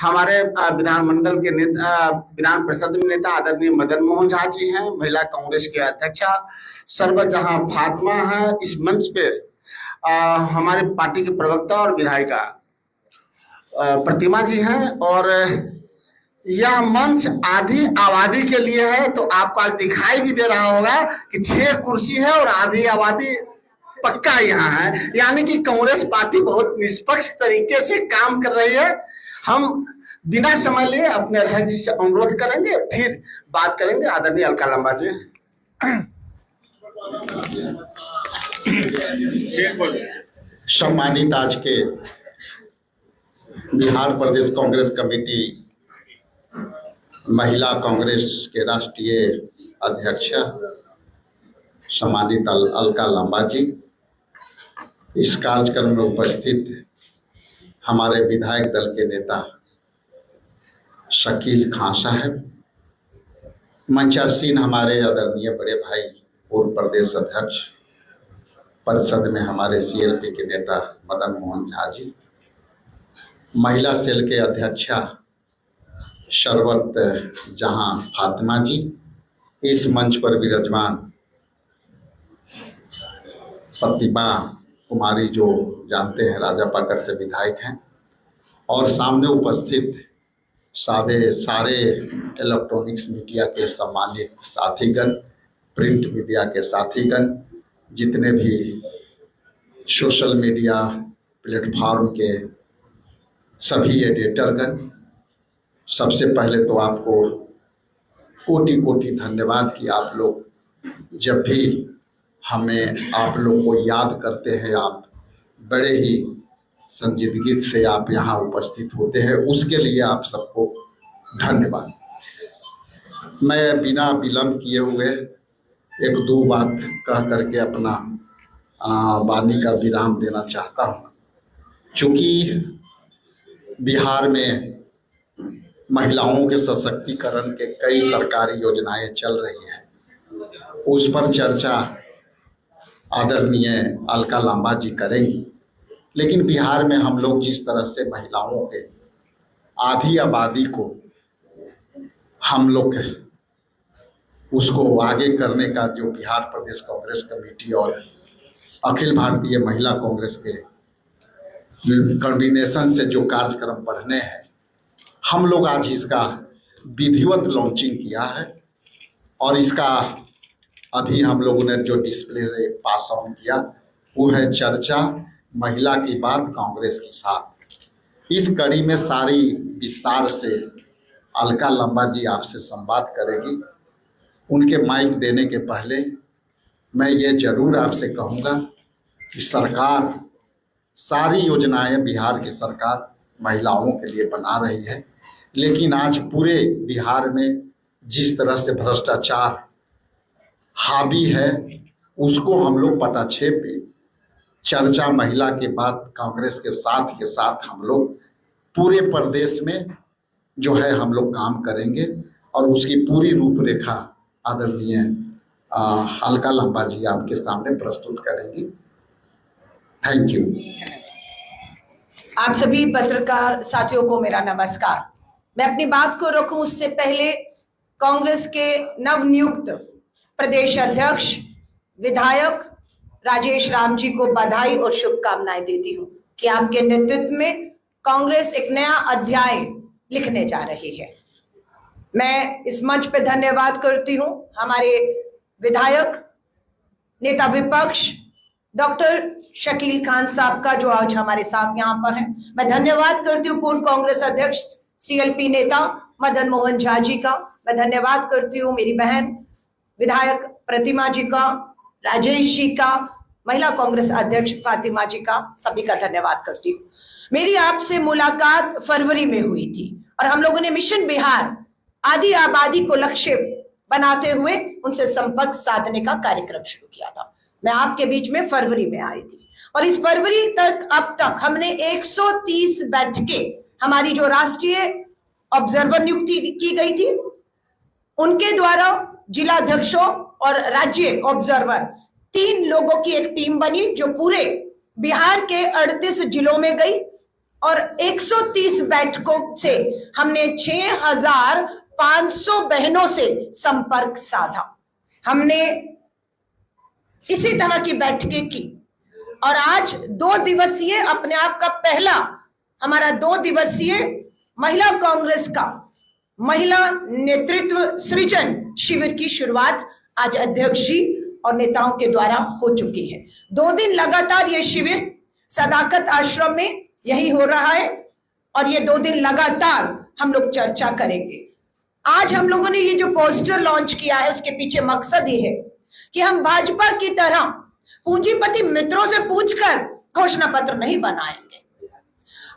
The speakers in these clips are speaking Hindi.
हमारे विधानमंडल के नेता, विधान परिषद में नेता आदरणीय मदन मोहन झा जी हैं, महिला कांग्रेस के अध्यक्षा सर्वजहां फातिमा है। इस मंच पे हमारे पार्टी के प्रवक्ता और विधायिका प्रतिमा जी हैं। और यह मंच आधी आबादी के लिए है, तो आपको आज दिखाई भी दे रहा होगा कि 6 कुर्सी है और आधी आबादी पक्का यहाँ है, यानी कि कांग्रेस पार्टी बहुत निष्पक्ष तरीके से काम कर रही है। हम बिना समय लिए अपने अध्यक्ष जी से अनुरोध करेंगे, फिर बात करेंगे। आदरणीय अलका लांबा जी। सम्मानित आज के बिहार प्रदेश कांग्रेस कमेटी महिला कांग्रेस के राष्ट्रीय अध्यक्ष सम्मानित अलका लांबा जी, इस कार्यक्रम में उपस्थित हमारे विधायक दल के नेता शकील खान साहब, मंचासीन हमारे आदरणीय बड़े भाई पूर्व प्रदेश अध्यक्ष परिषद में हमारे सीएलपी के नेता मदन मोहन झा जी, महिला सेल के अध्यक्षा सर्वजहां फातिमा जी, इस मंच पर विराजमान प्रतिभा कुमारी जो जानते हैं राजापाकर से विधायक हैं, और सामने उपस्थित सारे इलेक्ट्रॉनिक्स मीडिया के सम्मानित साथीगण, प्रिंट मीडिया के साथीगण, जितने भी सोशल मीडिया प्लेटफॉर्म के सभी एडिटरगण, सबसे पहले तो आपको कोटि कोटि धन्यवाद कि आप लोग जब भी हमें आप लोग को याद करते हैं, आप बड़े ही संजीदगी से आप यहाँ उपस्थित होते हैं, उसके लिए आप सबको धन्यवाद। मैं बिना विलंब किए हुए 1-2 बात कह करके अपना वाणी का विराम देना चाहता हूँ। चूँकि बिहार में महिलाओं के सशक्तिकरण के कई सरकारी योजनाएं चल रही हैं, उस पर चर्चा आदरणीय अलका लांबा जी करेंगी। लेकिन बिहार में हम लोग जिस तरह से महिलाओं के आधी आबादी को हम लोग उसको आगे करने का जो बिहार प्रदेश कांग्रेस कमेटी और अखिल भारतीय महिला कांग्रेस के कॉम्बिनेशन से जो कार्यक्रम बढ़ने हैं, हम लोग आज इसका विधिवत लॉन्चिंग किया है। और इसका अभी हम लोगों ने जो डिस्प्ले पास ऑन किया वो है चर्चा महिला की बात कांग्रेस के साथ। इस कड़ी में सारी विस्तार से अलका लांबा जी आपसे संवाद करेगी। उनके माइक देने के पहले मैं ये जरूर आपसे कहूँगा कि सरकार सारी योजनाएं बिहार की सरकार महिलाओं के लिए बना रही है, लेकिन आज पूरे बिहार में जिस तरह से भ्रष्टाचार हावी है, उसको हम लोग पटाक्षेप चर्चा महिला के बाद कांग्रेस के साथ हम लोग पूरे प्रदेश में जो है हम लोग काम करेंगे और उसकी पूरी रूपरेखा आदरणीय अलका लांबा जी आपके सामने प्रस्तुत करेंगी। Thank you. आप सभी पत्रकार साथियों को मेरा नमस्कार। मैं अपनी बात को रखूं उससे पहले कांग्रेस के नवनियुक्त प्रदेश अध्यक्ष विधायक राजेश राम जी को बधाई और शुभकामनाएं देती हूं कि आपके नेतृत्व में कांग्रेस एक नया अध्याय लिखने जा रही है। मैं इस मंच पे धन्यवाद करती हूं हमारे विधायक नेता विपक्ष डॉक्टर शकील खान साहब का, जो आज हमारे साथ यहाँ पर हैं। मैं धन्यवाद करती हूँ पूर्व कांग्रेस अध्यक्ष सीएलपी नेता मदन मोहन झा जी का। मैं धन्यवाद करती हूँ मेरी बहन विधायक प्रतिमा जी का, राजेश जी का, महिला कांग्रेस अध्यक्ष फातिमा जी का, सभी का धन्यवाद करती हूँ। मेरी आपसे मुलाकात फरवरी में हुई थी और हम लोगों ने मिशन बिहार आधी आबादी को लक्ष्य बनाते हुए उनसे संपर्क साधने का कार्यक्रम शुरू किया था। मैं आपके बीच में फरवरी में आई थी और इस फरवरी तक अब तक हमने 130 बैठकें, हमारी जो राष्ट्रीय ऑब्जर्वर नियुक्ति की गई थी उनके द्वारा जिला अध्यक्षों और राज्य ऑब्जर्वर 3 लोगों की एक टीम बनी जो पूरे बिहार के 38 जिलों में गई। और 130 बैठकों से हमने 6,500 बहनों से संपर्क साधा। हमने इसी तरह की बैठकें की और आज 2 दिवसीय अपने आप का पहला हमारा 2 दिवसीय महिला कांग्रेस का महिला नेतृत्व सृजन शिविर की शुरुआत आज अध्यक्ष जी और नेताओं के द्वारा हो चुकी है। 2 दिन लगातार ये शिविर सदाकत आश्रम में यही हो रहा है और ये 2 दिन लगातार हम लोग चर्चा करेंगे। आज हम लोगों ने ये जो पोस्टर लॉन्च किया है उसके पीछे मकसद ये है कि हम भाजपा की तरह पूंजीपति मित्रों से पूछकर घोषणा पत्र नहीं बनाएंगे।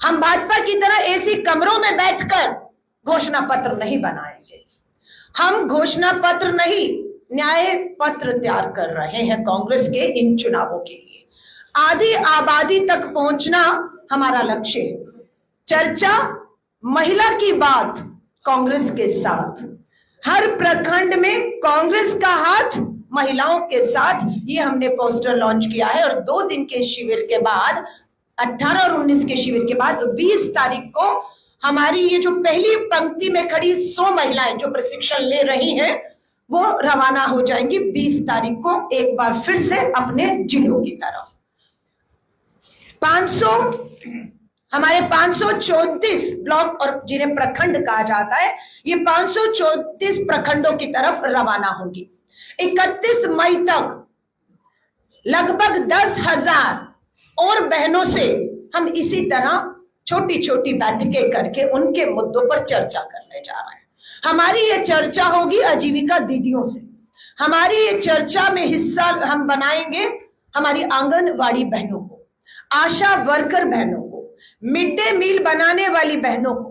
हम भाजपा की तरह ऐसी कमरों में बैठकर घोषणा पत्र नहीं बनाएंगे। हम घोषणा पत्र नहीं, न्याय पत्र तैयार कर रहे हैं कांग्रेस के इन चुनावों के लिए। आधी आबादी तक पहुंचना हमारा लक्ष्य है। चर्चा महिला की बात कांग्रेस के साथ, हर प्रखंड में कांग्रेस का हाथ महिलाओं के साथ, ये हमने पोस्टर लॉन्च किया है। और 2 दिन के शिविर के बाद 18 और 19 के शिविर के बाद 20 तारीख को हमारी ये जो पहली पंक्ति में खड़ी 100 महिलाएं जो प्रशिक्षण ले रही हैं वो रवाना हो जाएंगी 20 तारीख को एक बार फिर से अपने जिलों की तरफ। 500 हमारे 534 ब्लॉक और जिन्हें प्रखंड कहा जाता है, ये 534 प्रखंडों की तरफ रवाना होंगी। 31 मई तक लगभग 10,000 और बहनों से हम इसी तरह छोटी छोटी बैठकें करके उनके मुद्दों पर चर्चा करने जा रहे हैं। हमारी ये चर्चा होगी आजीविका दीदियों से, हमारी ये चर्चा में हिस्सा हम बनाएंगे हमारी आंगनवाड़ी बहनों को, आशा वर्कर बहनों को, मिड डे मील बनाने वाली बहनों को,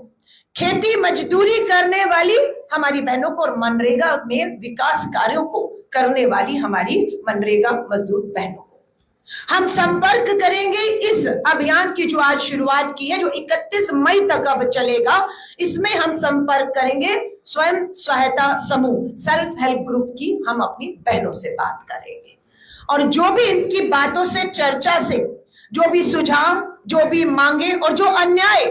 खेती मजदूरी करने वाली हमारी बहनों को और मनरेगा में विकास कार्यों को करने वाली हमारी मनरेगा मजदूर बहनों को। हम संपर्क करेंगे इस अभियान की जो आज शुरुआत की है, जो 31 मई तक अब चलेगा। इसमें हम संपर्क करेंगे स्वयं सहायता समूह, सेल्फ हेल्प ग्रुप की हम अपनी बहनों से बात करेंगे और जो भी इनकी बातों से, चर्चा से, जो भी सुझाव, जो भी मांगे और जो अन्याय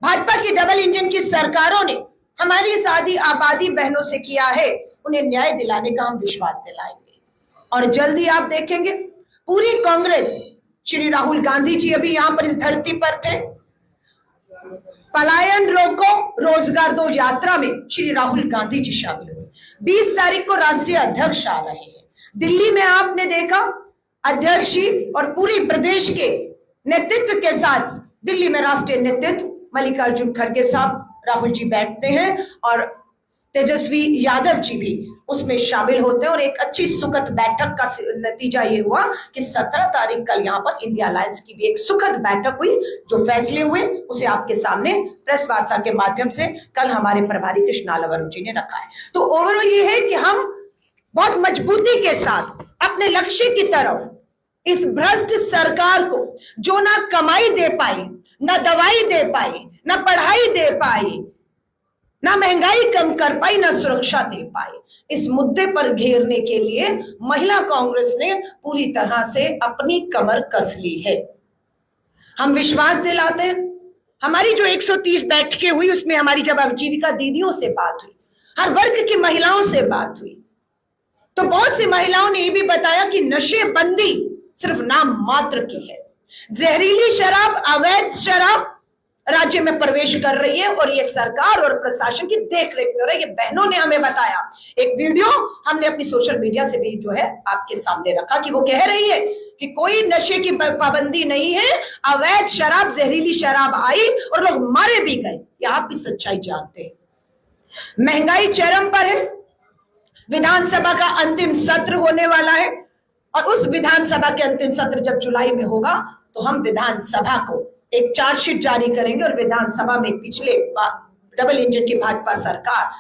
भाजपा की डबल इंजन की सरकारों ने हमारी इस आधी आबादी बहनों से किया है, उन्हें न्याय दिलाने का हम विश्वास दिलाएंगे। और जल्दी आप देखेंगे पूरी कांग्रेस, श्री राहुल गांधी जी अभी यहाँ पर इस धरती पर थे, पलायन रोको रोजगार दो यात्रा में श्री राहुल गांधी जी शामिल हुए। 20 तारीख को राष्ट्रीय अध्यक्ष आ रहे हैं। दिल्ली में आपने देखा अध्यक्ष जी और पूरी प्रदेश के नेतृत्व के साथ दिल्ली में राष्ट्रीय नेतृत्व मल्लिकार्जुन खड़गे साहब, राहुल जी बैठते हैं और तेजस्वी यादव जी भी उसमें शामिल होते हैं। और एक अच्छी सुखद बैठक का नतीजा ये हुआ कि 17 तारीख कल यहाँ पर इंडिया अलायंस की भी एक सुखद बैठक हुई। जो फैसले हुए उसे आपके सामने प्रेस वार्ता के माध्यम से कल हमारे प्रभारी कृष्णाला वरुण जी ने रखा है। तो ओवरऑल ये है कि हम बहुत मजबूती के साथ अपने लक्ष्य की तरफ इस भ्रष्ट सरकार को, जो ना कमाई दे पाई, ना दवाई दे पाई, ना पढ़ाई दे पाई, ना महंगाई कम कर पाई, ना सुरक्षा दे पाई, इस मुद्दे पर घेरने के लिए महिला कांग्रेस ने पूरी तरह से अपनी कमर कस ली है। हम विश्वास दिलाते हैं। हमारी जो 130 बैठकें हुई उसमें हमारी जब आजीविका दीदियों से बात हुई, हर वर्ग की महिलाओं से बात हुई, तो बहुत सी महिलाओं ने ये भी बताया कि नशेबंदी सिर्फ नाम मात्र की है। जहरीली शराब, अवैध शराब राज्य में प्रवेश कर रही है और ये सरकार और प्रशासन की देखरेख में हो रहा है। ये बहनों ने हमें बताया। एक वीडियो हमने अपनी सोशल मीडिया से भी जो है आपके सामने रखा कि वो कह रही है कि कोई नशे की पाबंदी नहीं है, अवैध शराब, जहरीली शराब आई और लोग मारे भी गए। ये आप भी सच्चाई जानते हैं। महंगाई चरम पर है। विधानसभा का अंतिम सत्र होने वाला है और उस विधानसभा के अंतिम सत्र जब जुलाई में होगा तो हम विधानसभा को एक चार्जशीट जारी करेंगे और विधानसभा में पिछले डबल इंजन की भाजपा सरकार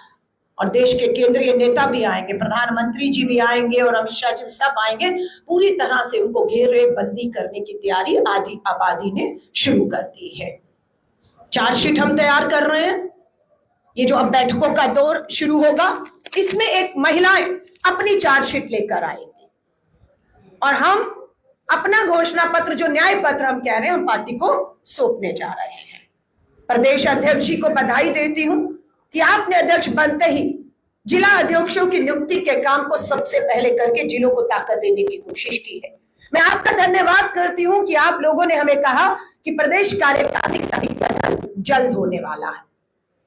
और देश के केंद्रीय नेता भी आएंगे, प्रधानमंत्री जी भी आएंगे और अमित शाह जी सब आएंगे। पूरी तरह से उनको घेरे बंदी करने की तैयारी आधी आबादी ने शुरू कर दी है। चार्जशीट हम तैयार कर रहे हैं। ये जो अब बैठकों का दौर शुरू होगा, इसमें एक महिलाएं अपनी चार्जशीट लेकर आएंगी और हम अपना घोषणा पत्र, जो न्याय पत्र हम कह रहे हैं, हम पार्टी को सौंपने जा रहे हैं। प्रदेश अध्यक्ष जी को बधाई देती हूं कि आपने अध्यक्ष बनते ही जिला अध्यक्षों की नियुक्ति के काम को सबसे पहले करके जिलों को ताकत देने की कोशिश की है। मैं आपका धन्यवाद करती हूं कि आप लोगों ने हमें कहा कि प्रदेश कार्यकारिणी का गठन जल्द होने वाला है।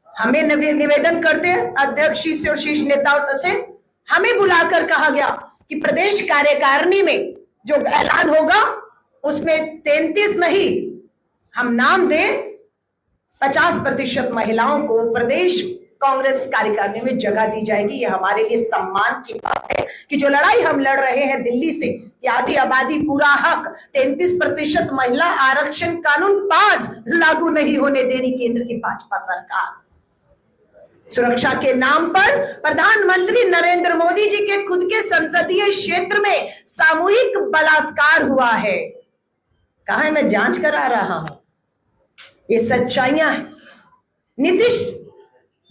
हमें निवेदन करते हैं अध्यक्ष जी से और शीर्ष नेताओं से, हमें बुलाकर कहा गया कि प्रदेश कार्यकारिणी में जो ऐलान होगा उसमें 33 नहीं, हम नाम दें 50% महिलाओं को प्रदेश कांग्रेस कार्यकारिणी में जगह दी जाएगी। ये हमारे लिए सम्मान की बात है कि जो लड़ाई हम लड़ रहे हैं दिल्ली से कि आधी आबादी पूरा हक, 33% महिला आरक्षण कानून पास लागू नहीं होने दे रही केंद्र की भाजपा सरकार। सुरक्षा के नाम पर प्रधानमंत्री नरेंद्र मोदी जी के खुद के संसदीय क्षेत्र में सामूहिक बलात्कार हुआ है। कहा है, मैं जांच करा रहा हूं, ये सच्चाइयां हैं। नीतीश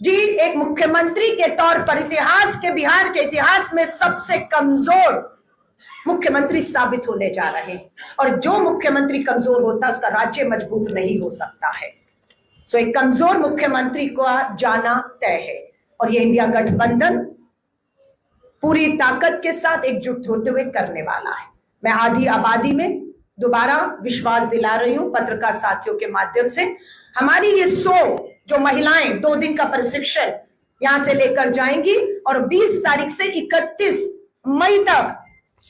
जी एक मुख्यमंत्री के तौर पर इतिहास के, बिहार के इतिहास में सबसे कमजोर मुख्यमंत्री साबित होने जा रहे हैं, और जो मुख्यमंत्री कमजोर होता है उसका राज्य मजबूत नहीं हो सकता है। सो एक कमजोर मुख्यमंत्री को जाना तय है, और ये इंडिया गठबंधन पूरी ताकत के साथ एकजुट होते हुए करने वाला है। मैं आधी आबादी में दोबारा विश्वास दिला रही हूं पत्रकार साथियों के माध्यम से। हमारी ये 100 जो महिलाएं 2 दिन का प्रशिक्षण यहां से लेकर जाएंगी, और 20 तारीख से 31 मई तक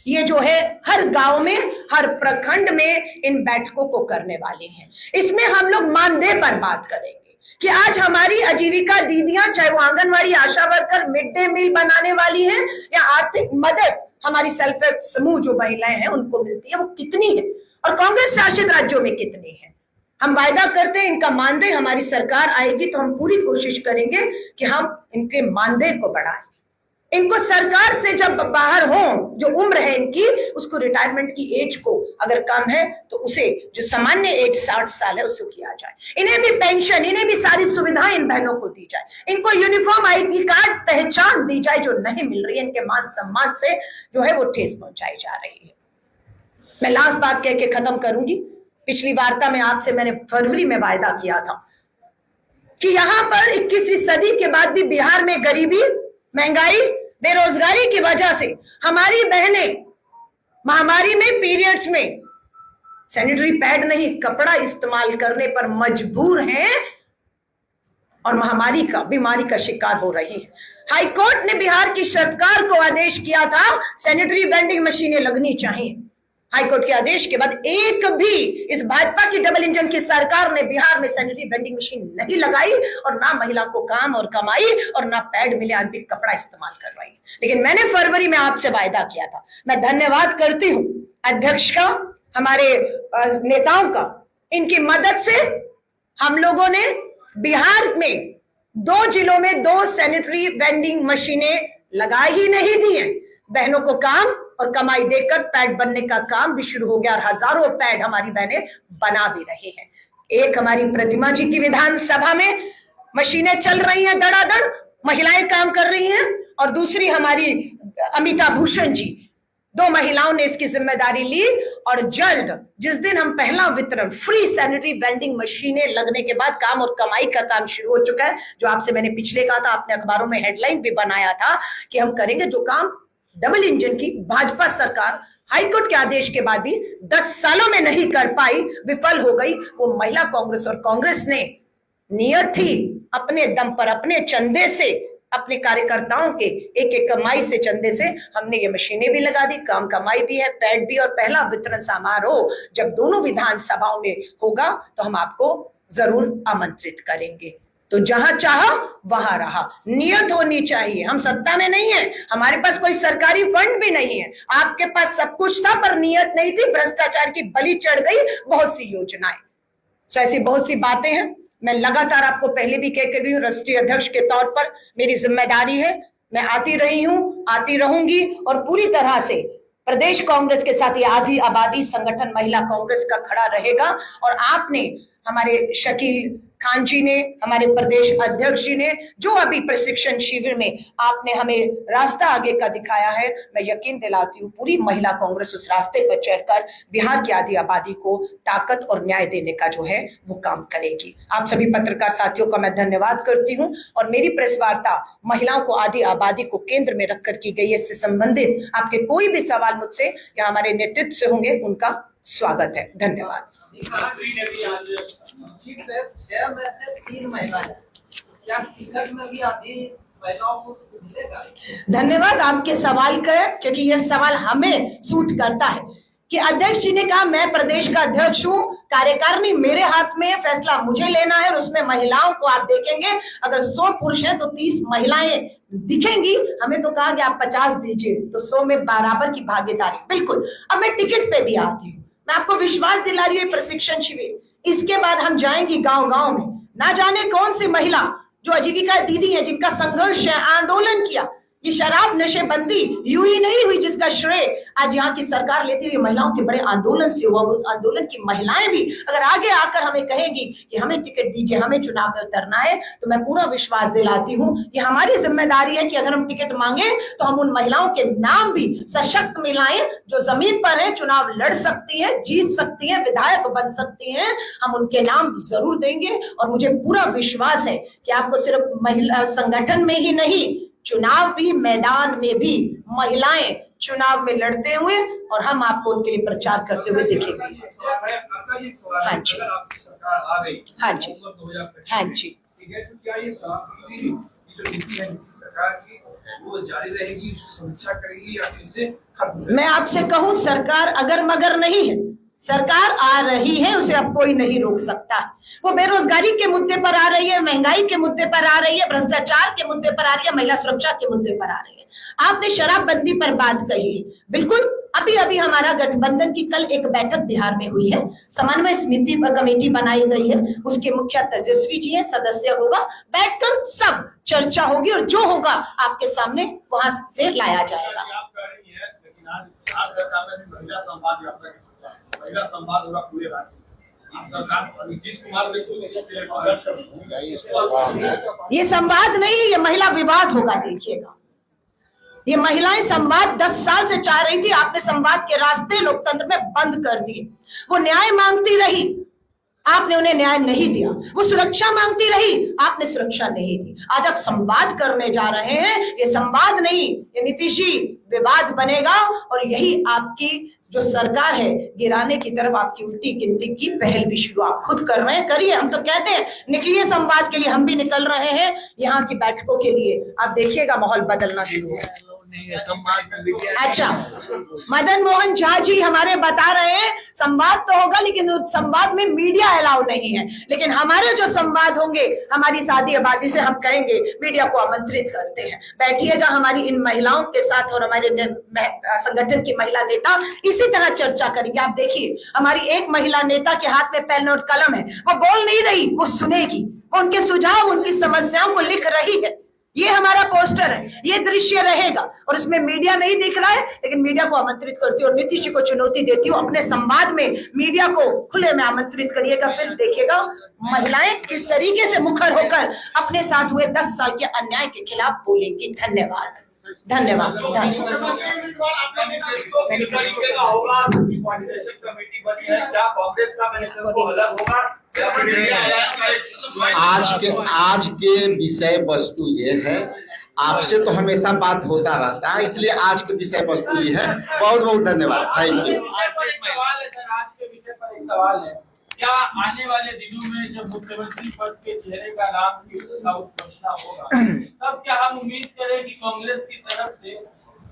ये जो है हर गांव में, हर प्रखंड में इन बैठकों को करने वाले हैं। इसमें हम लोग मानदेय पर बात करेंगे कि आज हमारी आजीविका दीदियां, चाहे वो आंगनवाड़ी, आशा वर्कर, मिड डे मील बनाने वाली हैं, या आर्थिक मदद हमारी सेल्फ हेल्प समूह जो महिलाएं हैं उनको मिलती है, वो कितनी है और कांग्रेस शासित राज्यों में कितनी है। हम वायदा करते हैं इनका मानदेय, हमारी सरकार आएगी तो हम पूरी कोशिश करेंगे कि हम इनके मानदेय को बढ़ाएं। इनको सरकार से जब बाहर हो, जो उम्र है इनकी, उसको रिटायरमेंट की एज को अगर कम है तो उसे जो सामान्य एज 60 साल है उसको किया जाए। इन्हें भी पेंशन, इन्हें भी सारी सुविधाएं इन बहनों को दी जाए। इनको यूनिफॉर्म ID कार्ड पहचान दी जाए जो नहीं मिल रही है। इनके मान सम्मान से जो है वो ठेस पहुंचाई जा रही है। मैं लास्ट बात कह के खत्म करूंगी। पिछली वार्ता में आपसे मैंने फरवरी में वायदा किया था कि यहां पर 21वीं सदी के बाद भी बिहार में गरीबी, महंगाई, बेरोजगारी की वजह से हमारी बहनें महामारी में, पीरियड्स में सैनिटरी पैड नहीं, कपड़ा इस्तेमाल करने पर मजबूर हैं और महामारी का, बीमारी का शिकार हो रही है। हाईकोर्ट ने बिहार की सरकार को आदेश किया था सैनिटरी वेंडिंग मशीनें लगनी चाहिए। हाईकोर्ट के आदेश के बाद एक भी इस भाजपा की डबल इंजन की सरकार ने बिहार में सैनिटरी वेंडिंग मशीन नहीं लगाई, और ना महिला को काम और कमाई, और ना पैड मिले, आज भी कपड़ा इस्तेमाल कर रही है। लेकिन मैंने फरवरी में आपसे वायदा किया था। मैं धन्यवाद करती हूं अध्यक्ष का, हमारे नेताओं का। इनकी मदद से हम लोगों ने बिहार में 2 जिलों में 2 सैनिटरी वेंडिंग मशीनें लगा ही नहीं दी हैं। बहनों को काम और कमाई देकर पैड बनने का काम भी शुरू हो गया, और हजारों पैड हमारी बहनें बना भी रही हैं। एक हमारी प्रतिमा जी की विधानसभा में मशीनें चल रही हैं, धड़ाधड़ महिलाएं काम कर रही हैं, और दूसरी हमारी अमिता भूषण जी, 2 महिलाओं ने इसकी जिम्मेदारी ली। और जल्द, जिस दिन हम पहला वितरण फ्री सैनिटरी वेंडिंग मशीनें लगने के बाद काम और कमाई का काम शुरू हो चुका है, जो आपसे मैंने पिछले कहा था, आपने अखबारों में हेडलाइन भी बनाया था कि हम करेंगे, जो काम डबल इंजन की भाजपा सरकार हाईकोर्ट के आदेश के बाद भी 10 सालों में नहीं कर पाई, विफल हो गई, वो महिला कांग्रेस और कांग्रेस ने नियत थी अपने दम पर, अपने चंदे से, अपने कार्यकर्ताओं के एक कमाई से, चंदे से हमने ये मशीनें भी लगा दी, काम कमाई भी है, पैड भी, और पहला वितरण समारोह जब दोनों विधानसभाओं में होगा तो हम आपको जरूर आमंत्रित करेंगे। तो जहां चाहा वहां रहा, नियत होनी चाहिए। हम सत्ता में नहीं है, हमारे पास कोई सरकारी फंड भी नहीं है, आपके पास सब कुछ था पर नियत नहीं थी, भ्रष्टाचार की बलि चढ़ गई बहुत सी योजनाएं। तो ऐसी बहुत सी बातें हैं। मैं लगातार आपको पहले भी कह के गई हूँ, राष्ट्रीय अध्यक्ष के तौर पर मेरी जिम्मेदारी है, मैं आती रही हूं, आती रहूंगी, और पूरी तरह से प्रदेश कांग्रेस के साथ ये आधी आबादी संगठन महिला कांग्रेस का खड़ा रहेगा। और आपने हमारे शकील खान जी ने, हमारे प्रदेश अध्यक्ष जी ने, जो अभी प्रशिक्षण शिविर में आपने हमें रास्ता आगे का दिखाया है, मैं यकीन दिलाती हूँ पूरी महिला कांग्रेस उस रास्ते पर चलकर बिहार की आधी आबादी को ताकत और न्याय देने का जो है वो काम करेगी। आप सभी पत्रकार साथियों का मैं धन्यवाद करती हूँ और मेरी प्रेस वार्ता महिलाओं को आधी आबादी को केंद्र में रखकर की गई है। इससे संबंधित आपके कोई भी सवाल मुझसे या हमारे नेतृत्व से होंगे, उनका स्वागत है। धन्यवाद। धन्यवाद आपके सवाल का, क्योंकि यह सवाल हमें सूट करता है कि अध्यक्ष जी ने कहा मैं प्रदेश का अध्यक्ष हूँ, कार्यकारिणी मेरे हाथ में है, फैसला मुझे लेना है और उसमें महिलाओं को आप देखेंगे अगर 100 पुरुष हैं तो 30 महिलाएं दिखेंगी। हमें तो कहा कि आप 50 दीजिए, तो 100 में बराबर की भागीदारी। बिल्कुल। अब मैं टिकट पे भी आती हूँ, मैं आपको विश्वास दिला रही हूँ प्रशिक्षण शिविर, इसके बाद हम जाएंगे गांव गांव में, ना जाने कौन सी महिला जो आजीविका दीदी है, जिनका संघर्ष है, आंदोलन किया। ये शराब नशेबंदी यूं ही नहीं हुई जिसका श्रेय आज यहाँ की सरकार लेती हुई महिलाओं के बड़े आंदोलन से हुआ। उस आंदोलन की महिलाएं भी अगर आगे आकर हमें कहेंगी कि हमें टिकट दीजिए, हमें चुनाव में उतरना है, तो मैं पूरा विश्वास दिलाती हूँ कि हमारी जिम्मेदारी है कि अगर हम टिकट मांगे तो हम उन महिलाओं के नाम भी सशक्त मिलाएं जो जमीन पर है, चुनाव लड़ सकती है, जीत सकती है, विधायक बन सकती है, हम उनके नाम जरूर देंगे। और मुझे पूरा विश्वास है कि आपको सिर्फ महिला संगठन में ही नहीं, चुनावी मैदान में भी महिलाएं चुनाव में लड़ते हुए और हम आपको उनके लिए प्रचार करते हुए दिखेंगे। हाँ जी, हाँ जी, हाँ जी। तो क्या ये जो नीति है सरकार की वो जारी रहेगी, उसकी समीक्षा करेगी या फिर इसे खत्म? मैं आपसे कहूं, सरकार अगर मगर नहीं है, सरकार आ रही है, उसे अब कोई नहीं रोक सकता। वो बेरोजगारी के मुद्दे पर आ रही है, महंगाई के मुद्दे पर आ रही है, भ्रष्टाचार के मुद्दे पर आ रही है, महिला सुरक्षा के मुद्दे पर आ रही है। आपने शराबबंदी पर बात कही, बिल्कुल। अभी अभी हमारा गठबंधन की कल एक बैठक बिहार में हुई है, समन्वय समिति पर कमेटी बनाई गई है, उसके मुखिया तेजस्वी जी है, सदस्य होगा, बैठकर सब चर्चा होगी और जो होगा आपके सामने वहां से लाया जाएगा। महिला संवाद होगा पूरे राज्य। नीतीश कुमार ये संवाद नहीं, ये महिला विवाद होगा। देखिएगा, ये महिलाएं संवाद 10 साल से चाह रही थी, आपने संवाद के रास्ते लोकतंत्र में बंद कर दिए। वो न्याय मांगती रही, आपने उन्हें न्याय नहीं दिया। वो सुरक्षा मांगती रही, आपने सुरक्षा नहीं दी। आज आप संवाद करने जा रहे हैं, ये संवाद नहीं, ये नीतीश जी विवाद बनेगा और यही आपकी जो सरकार है गिराने की तरफ आपकी उल्टी गिनती की पहल भी शुरू आप खुद कर रहे हैं। करिए, हम तो कहते हैं निकलिए संवाद के लिए, हम भी निकल रहे हैं यहाँ की बैठकों के लिए। आप देखिएगा माहौल बदलना शुरू होगा। अच्छा, मदन मोहन झा जी हमारे बता रहे हैं संवाद तो होगा, लेकिन उस संवाद में मीडिया अलाउ नहीं है। लेकिन हमारे जो संवाद होंगे हमारी सादी आबादी से, हम कहेंगे मीडिया को आमंत्रित करते हैं, बैठिएगा हमारी इन महिलाओं के साथ और हमारे संगठन की महिला नेता इसी तरह चर्चा करेंगे। आप देखिए, हमारी एक महिला नेता के हाथ में पेन और कलम है, वो बोल नहीं रही, वो सुनेगी, वो उनके सुझाव, उनकी समस्याओं को लिख रही है। ये हमारा पोस्टर है, ये दृश्य रहेगा और इसमें मीडिया नहीं दिख रहा है, लेकिन मीडिया को आमंत्रित करती हूँ और नीतीश जी को चुनौती देती हूँ, अपने संवाद में मीडिया को खुले में आमंत्रित करिएगा। फिर देखिएगा महिलाएं किस तरीके से मुखर होकर अपने साथ हुए 10 साल के अन्याय के खिलाफ बोलेंगी। धन्यवाद, धन्यवाद। आज के विषय वस्तु ये है, आपसे तो हमेशा बात होता रहता है, इसलिए आज के विषय वस्तु ये है। बहुत बहुत धन्यवाद, थैंक यू। सवाल है, क्या आने वाले दिनों में जब मुख्यमंत्री पद के चेहरे का नाम की घोषणा होगा, तब क्या हम उम्मीद करें कि कांग्रेस की तरफ से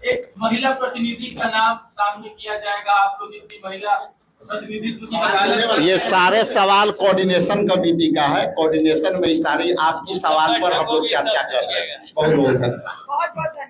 एक महिला प्रतिनिधि का नाम सामने किया जाएगा? आप लोग इतनी महिला प्रतिनिधित्व, ये सारे सवाल कोऑर्डिनेशन कमेटी का है, कोऑर्डिनेशन में सारी आपकी सवाल पर हम लोग चर्चा कर रहे हैं। बहुत बहुत धन्यवाद।